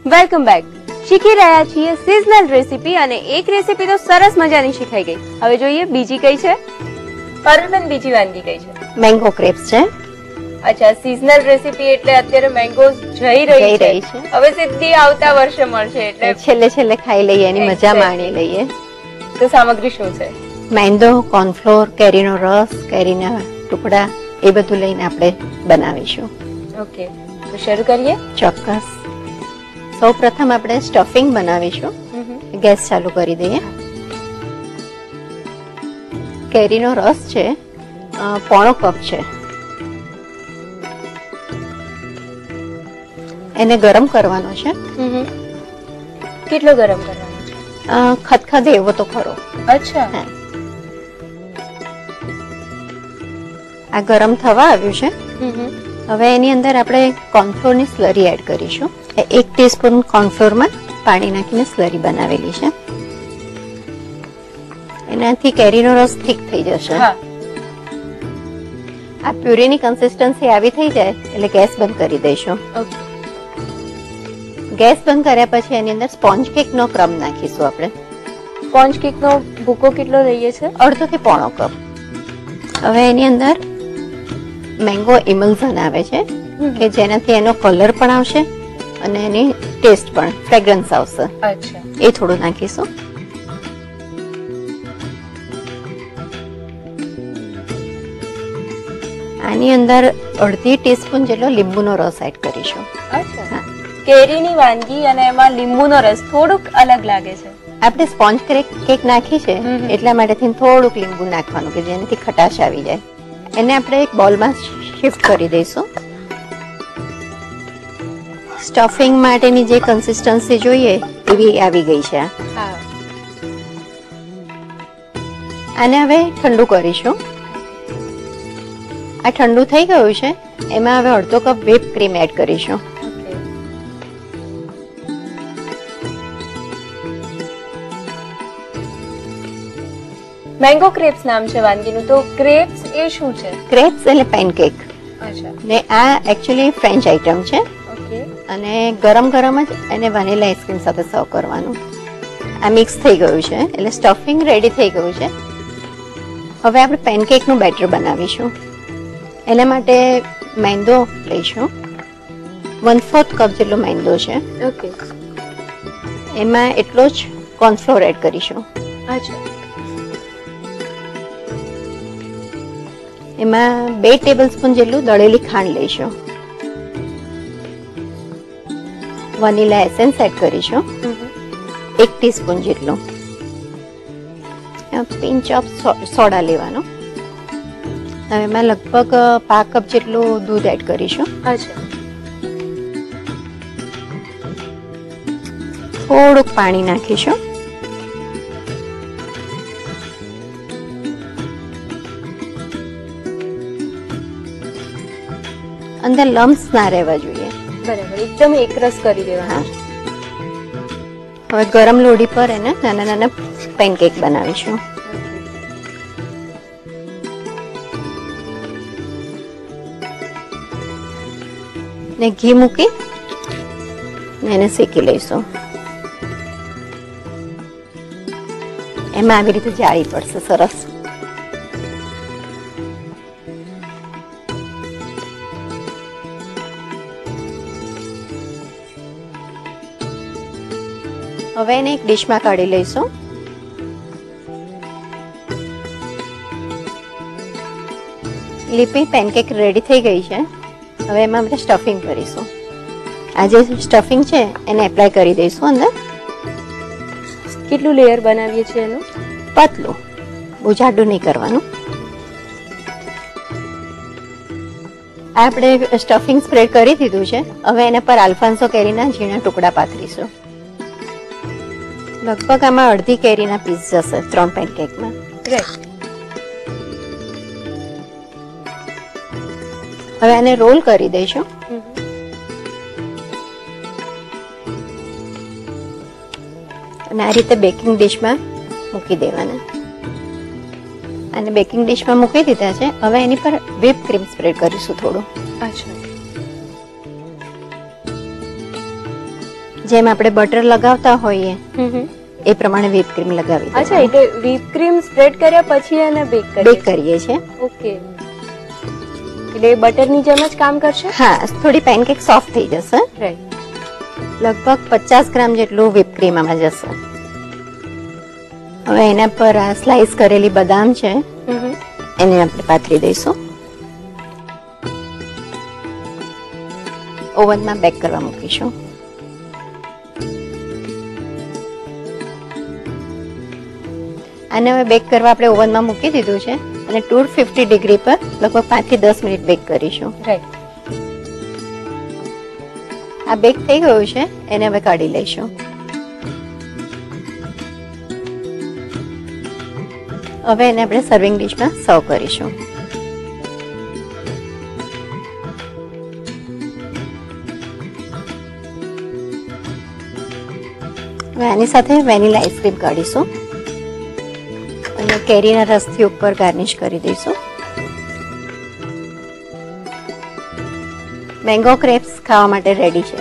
Welcome back. શીખી રહ્યા છીએ સિઝનલ રેસીપી અને એક રેસીપી તો સરસ મજાની શીખાઈ ગઈ. હવે જોઈએ બીજી કઈ છે. પારુલબેન, બીજી વાનગી કઈ છે? મેંગો ક્રેપ્સ છે. અચ્છા, સિઝનલ રેસીપી એટલે અત્યારે મેંગો જઈ રહી છે. હવે સીધી આવતા વર્ષે મળશે એટલે છેલ્લે ખાઈ લઈએ, એની મજા માણી લઈએ. તો સામગ્રી શું છે? મેંદો, કોર્નફ્લોર, કેરીનો રસ, કેરીના ટુકડા, એ બધું લઈને આપણે બનાવીશું. ઓકે, તો શરૂ કરીએ. ચોક્કસ. સૌ પ્રથમ આપણે સ્ટફિંગ બનાવીશું. ગેસ ચાલુ કરી દઈએ. કેરીનો રસ છે, 1/4 કપ છે. એને ગરમ કરવાનો છે. કેટલો ગરમ કરવાનો છે? ખદખદે એવો તો ખરો. અચ્છા. આ ગરમ થવા આવ્યું છે. હવે એની અંદર આપણે કોર્નફ્લોર ની સ્લરી એડ કરીશું. 1 ટીસ્પૂન કોર્નફ્લોર માં પાણી નાખીને સ્લરી બનાવેલી છે. એનાથી કેરીનો રસ થીક થઈ જશે. આ પ્યુરીની કન્સિસ્ટન્સી આવી થઈ જાય એટલે ગેસ બંધ કરી દઈશું. ગેસ બંધ કર્યા પછી એની અંદર સ્પોન્જ કેક નો ક્રમ નાખીશું. આપણે સ્પોન્જ કેક નો ભૂકો કેટલો લઈએ છે? 1/2 થી 1/4 કપ. હવે એની અંદર મેંગો ઇમલ્સન આવે છે કે જેનાથી એનો કલર પણ આવશે અને એની ટેસ્ટ પણ, ફ્રેગ્રન્સ આવશે. અચ્છા. એ થોડું નાખીશું. આની અંદર 1/2 ટીસ્પૂન જેટલો લીંબુનો રસ એડ કરીશું. અચ્છા. કેરીની વાનગી અને એમાં લીંબુનો રસ થોડુંક અલગ લાગે છે. આપણે સ્પોન્જ કેક નાખી છે એટલા માટેથી થોડુંક લીંબુ નાખવાનું કે જેનાથી ખટાશ આવી જાય. એને આપણે એક બોલમાં શિફ્ટ કરી દઈશું. સ્ટફિંગ માટેની જે કન્સિસ્ટન્સી જોઈએ એવી આવી ગઈ છે. આને હવે ઠંડુ કરીશું. આ ઠંડુ થઈ ગયું છે. એમાં હવે 1/2 કપ વ્હીપ ક્રીમ એડ કરીશું. મેંગો ક્રેપ્સ નામ છે વાનગીનું. તો ક્રેપ્સ એ શું છે? ક્રેપ્સ એટલે પેનકેક. અચ્છા. ને આ એકચ્યુઅલી ફ્રેન્ચ આઈટમ છે. ઓકે. અને ગરમ ગરમ જ એને વેનીલા આઈસ્ક્રીમ સાથે સર્વ કરવાનું. આ મિક્સ થઈ ગયું છે એટલે સ્ટફિંગ રેડી થઈ ગયું છે. હવે આપણે પેનકેક નું બેટર બનાવીશું. એના માટે મેંદો લઈશું. 1/4 કપ જેટલો મેંદો છે. ઓકે. એમાં એટલો જ કોર્નફ્લોર એડ કરીશું. અચ્છા. એમાં 2 ટેબલસ્પૂન જેટલું દળેલી ખાંડ લઈશું. વનીલા એસેન્સ એડ કરીશું. 1 ટીસ્પૂન જેટલું. પિંચ ઓફ સોડા લેવાનો. હવે એમાં લગભગ 1/2 કપ જેટલું દૂધ એડ કરીશું. અચ્છા. થોડુંક પાણી નાખીશું. અંદર લમ્સ ના રહેવા જોઈએ. બરાબર, એકદમ એકરસ કરી દેવાના. હવે ગરમ લોઢી પર એને નાના નાના પેનકેક બનાવીશું. ને ઘી મૂકી એને શેકી લઈશું. એમાં આવી રીતે જાળી પડશે સરસ. હવે એને એક ડીશમાં કાઢી લઈશું. લીપી પેનકેક રેડી થઈ ગઈ છે. હવે એમાં આપણે સ્ટફિંગ કરીશું. આ જે સ્ટફિંગ છે એને એપ્લાય કરી દઈશું અંદર. કેટલું લેયર બનાવીએ છીએ એનું? પતલું, બહુ જાડું નહીં કરવાનું. આપણે સ્ટફિંગ સ્પ્રેડ કરી દીધું છે. હવે એના પર આલ્ફાન્સો કેરીના ઝીણા ટુકડા પાથરીશું. લગભગ આમાં 1/2 કેરીના પીસ જશે 3 પેનકેકમાં. હવે આને રોલ કરી દઈશું. અને આ રીતે બેકિંગ ડીશમાં મૂકી દેવાના. અને બેકિંગ ડીશમાં મૂકી દીધા છે. હવે એની પર વ્હીપ ક્રીમ સ્પ્રેડ કરીશું થોડું. અચ્છા. જેમ આપણે બટર લગાવતા હોઈએ એ પ્રમાણે વ્હીપ ક્રીમ લગાવી અચ્છા, એટલે વ્હીપ ક્રીમ સ્પ્રેડ કર્યા પછી એને બેક કરીએ છીએ. ઓકે, એટલે બટરની જેમ જ કામ કરશે. હા, થોડી પેનકેક સોફ્ટ થઈ જશે. રાઈટ. લગભગ 50 ગ્રામ જેટલું વ્હીપ ક્રીમ આમાં જશે. હવે એના પર આ સ્લાઈસ કરેલી બદામ છે એને આપણે પાથરી દઈશું. ઓવનમાં બેક કરવા મૂકીશું. આને હવે બેક કરવા આપણે ઓવનમાં મૂકી દીધું છે અને 250 ડિગ્રી પર લગભગ 5 થી 10 મિનિટ બેક કરીશું. રાઈટ. આ બેક થઈ ગયું છે, એને હવે કાઢી લઈશું. હવે એને આપણે સર્વિંગ ડીશમાં સર્વ કરીશું. હવે આની સાથે વેનીલા આઈસ્ક્રીમ કાઢીશું અને કેરીના રસથી ઉપર ગાર્નિશ કરી દઈશું. મેંગો ક્રેપ્સ ખાવા માટે રેડી છે.